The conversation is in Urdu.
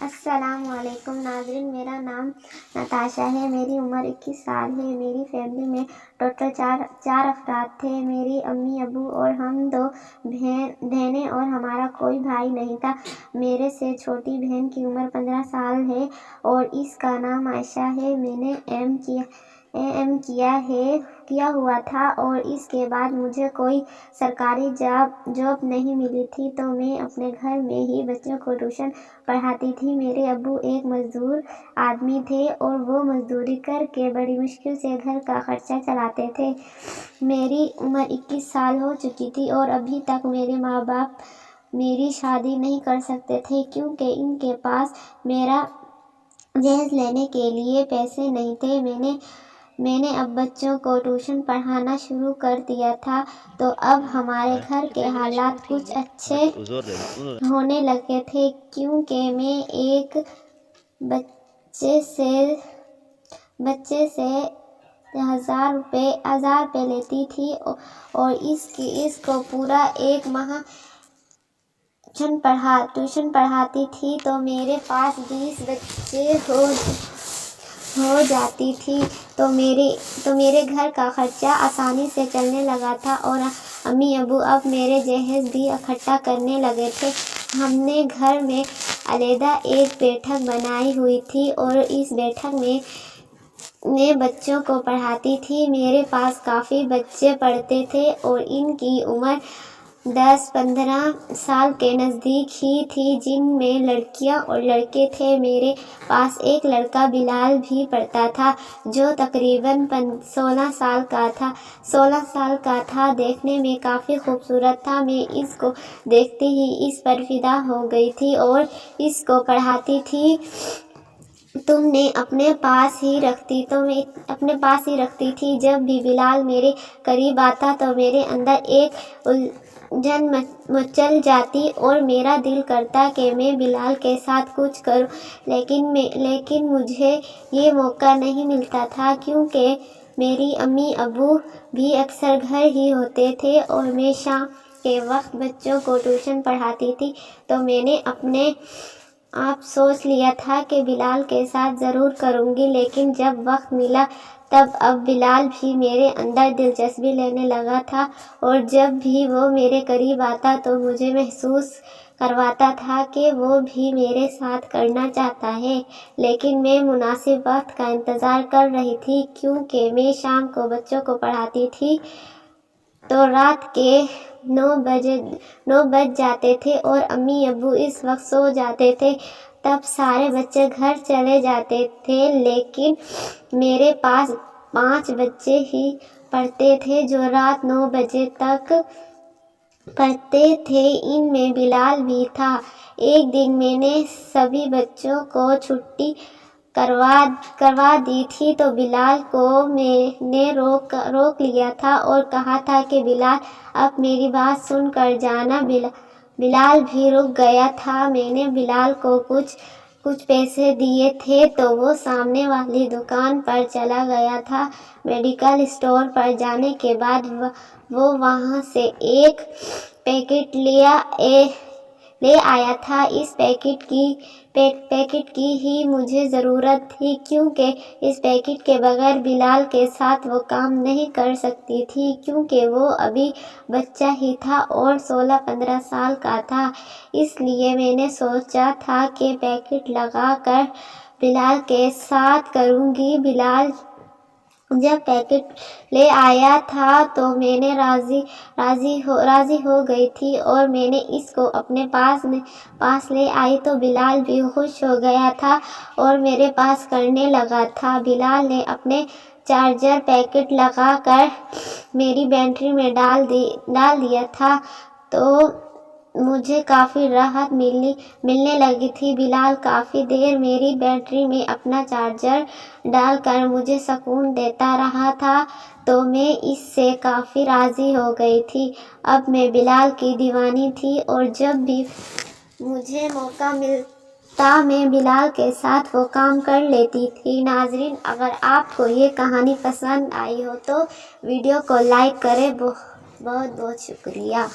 السلام علیکم ناظرین، میرا نام نتاشا ہے، میری عمر 21 سال ہے۔ میری فیملی میں ٹوٹل چار افراد تھے، میری امی ابو اور ہم 2 بہنیں اور ہمارا کوئی بھائی نہیں تھا۔ میرے سے چھوٹی بہن کی عمر 15 سال ہے اور اس کا نام عائشہ ہے۔ میں نے ایم کیا ہوا تھا اور اس کے بعد مجھے کوئی سرکاری جاب نہیں ملی تھی تو میں اپنے گھر میں ہی بچوں کو ٹیوشن پڑھاتی تھی۔ میرے ابو ایک مزدور آدمی تھے اور وہ مزدوری کر کے بڑی مشکل سے گھر کا خرچہ چلاتے تھے۔ میری عمر 21 سال ہو چکی تھی اور ابھی تک میرے ماں باپ میری شادی نہیں کر سکتے تھے کیونکہ ان کے پاس میرا جہیز لینے کے لیے پیسے نہیں تھے۔ میں نے اب بچوں کو ٹیوشن پڑھانا شروع کر دیا تھا تو اب ہمارے گھر کے حالات کچھ اچھے ہونے لگے تھے کیونکہ میں ایک بچے سے 1000 روپے لیتی تھی اور اس کو پورا ایک ماہ ٹیوشن پڑھاتی تھی تو میرے پاس 20 بچے ہو جاتی تھی تو میرے گھر کا خرچہ آسانی سے چلنے لگا تھا اور امی ابو اب میرے جہیز بھی اکٹھا کرنے لگے تھے۔ ہم نے گھر میں علیحدہ ایک بیٹھک بنائی ہوئی تھی اور اس بیٹھک میں بچوں کو پڑھاتی تھی۔ میرے پاس کافی بچے پڑھتے تھے اور ان کی عمر 10-15 سال کے نزدیک ہی تھی، جن میں لڑکیاں اور لڑکے تھے۔ میرے پاس ایک لڑکا بلال بھی پڑھتا تھا جو تقریباً 16 سال کا تھا، دیکھنے میں کافی خوبصورت تھا۔ میں اس کو دیکھتے ہی اس پر فدا ہو گئی تھی اور اس کو پڑھاتی تھی تو میں اپنے پاس ہی رکھتی تھی۔ جب بھی بلال میرے قریب آتا تو میرے اندر ایک الجھن مچل جاتی اور میرا دل کرتا کہ میں بلال کے ساتھ کچھ کروں، لیکن مجھے یہ موقع نہیں ملتا تھا کیونکہ میری امی ابو بھی اکثر گھر ہی ہوتے تھے اور میں شام کے وقت بچوں کو ٹیوشن پڑھاتی تھی تو میں نے اپنے آپ سوچ لیا تھا کہ بلال کے ساتھ ضرور کروں گی، لیکن جب وقت ملا تب اب بلال بھی میرے اندر دلچسپی لینے لگا تھا اور جب بھی وہ میرے قریب آتا تو مجھے محسوس کرواتا تھا کہ وہ بھی میرے ساتھ کرنا چاہتا ہے، لیکن میں مناسب وقت کا انتظار کر رہی تھی کیونکہ میں شام کو بچوں کو پڑھاتی تھی تو رات کے 9 بج جاتے تھے اور امی ابو اس وقت سو جاتے تھے۔ تب سارے بچے گھر چلے جاتے تھے لیکن میرے پاس 5 بچے ہی پڑھتے تھے جو رات 9 بجے تک پڑھتے تھے، ان میں بلال بھی تھا۔ ایک دن میں نے سبھی بچوں کو چھٹی کروا دی تھی تو بلال کو میں نے روک لیا تھا اور کہا تھا کہ بلال اب میری بات سن کر جانا۔ بلال بھی رک گیا تھا۔ میں نے بلال کو کچھ پیسے دیے تھے تو وہ سامنے والی دکان پر چلا گیا تھا۔ میڈیکل اسٹور پر جانے کے بعد وہ وہاں سے ایک پیکٹ لے آیا تھا۔ اس پیکٹ کی ہی مجھے ضرورت تھی کیونکہ اس پیکٹ کے بغیر بلال کے ساتھ وہ کام نہیں کر سکتی تھی کیونکہ وہ ابھی بچہ ہی تھا اور 16-15 سال کا تھا، اس لیے میں نے سوچا تھا کہ پیکٹ لگا کر بلال کے ساتھ کروں گی۔ بلال جب پیکٹ لے آیا تھا تو میں راضی ہو گئی تھی اور میں نے اس کو اپنے پاس لے آئی تو بلال بھی خوش ہو گیا تھا اور میرے پاس کرنے لگا تھا۔ بلال نے اپنے چارجر پیکٹ لگا کر میری بیٹری میں ڈال دیا تھا تو مجھے کافی راحت ملنے لگی تھی۔ بلال کافی دیر میری بیٹری میں اپنا چارجر ڈال کر مجھے سکون دیتا رہا تھا تو میں اس سے کافی راضی ہو گئی تھی۔ اب میں بلال کی دیوانی تھی اور جب بھی مجھے موقع ملتا میں بلال کے ساتھ وہ کام کر لیتی تھی۔ ناظرین، اگر آپ کو یہ کہانی پسند آئی ہو تو ویڈیو کو لائک کریں۔ بہت بہت شکریہ۔